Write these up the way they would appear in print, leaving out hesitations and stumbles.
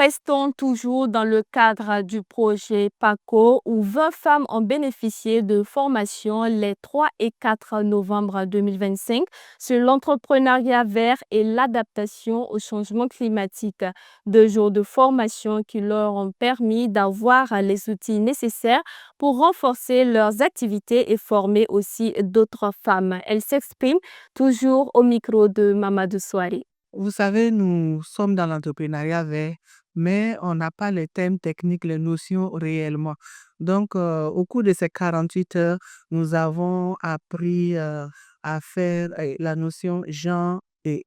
restons toujours dans le cadre du projet PACO où 20 femmes ont bénéficié de formations les 3 et 4 novembre 2025 sur l'entrepreneuriat vert et l'adaptation au changement climatique. 2 jours de formation qui leur ont permis d'avoir les outils nécessaires pour renforcer leurs activités et former aussi d'autres femmes. Elles s'expriment toujours au micro de Mamadou Souari. Vous savez, nous sommes dans l'entrepreneuriat vert, mais on n'a pas les thèmes techniques, les notions réellement. Donc, au cours de ces 48 heures, nous avons appris à faire la notion genre et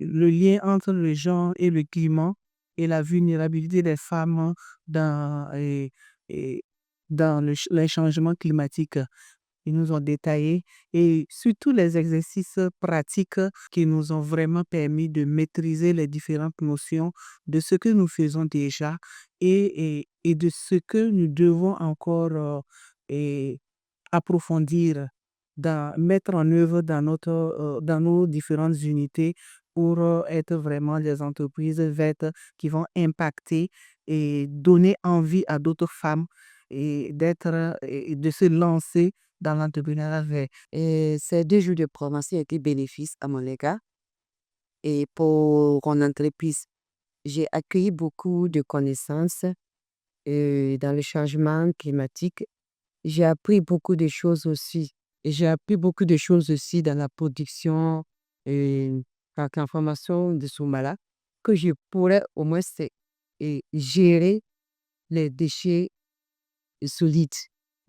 le lien entre le genre et le climat et la vulnérabilité des femmes et dans les changements climatiques. Ils nous ont détaillé et surtout les exercices pratiques qui nous ont vraiment permis de maîtriser les différentes notions de ce que nous faisons déjà et de ce que nous devons encore et approfondir, mettre en œuvre dans nos différentes unités pour être vraiment des entreprises vertes qui vont impacter et donner envie à d'autres femmes et de se lancer dans l'entrepreneuriat vert. Et ces 2 jours de formation étaient bénéfiques à mon égard. Et pour mon entreprise, j'ai accueilli beaucoup de connaissances dans le changement climatique. J'ai appris beaucoup de choses aussi. Et j'ai appris beaucoup de choses aussi dans la production et la transformation de Soumala, que je pourrais au moins gérer les déchets solides,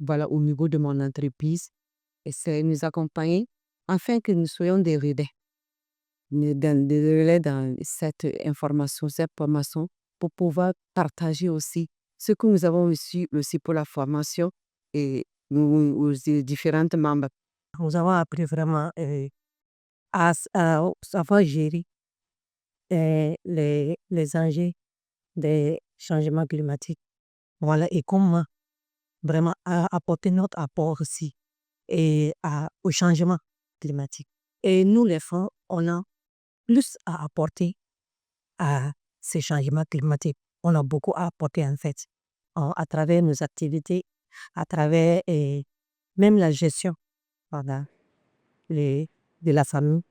voilà, au niveau de mon entreprise. Et c'est nous accompagner afin que nous soyons des relais, dans cette information, cette formation, pour pouvoir partager aussi ce que nous avons reçu aussi pour la formation et aux différentes membres. Nous avons appris vraiment à savoir gérer les enjeux des changements climatiques. Voilà, et comment vraiment apporter notre apport aussi au changement climatique. Et nous, les femmes, on a plus à apporter à ces changements climatiques. On a beaucoup à apporter en fait, à travers nos activités, à travers même la gestion voilà, de la famille.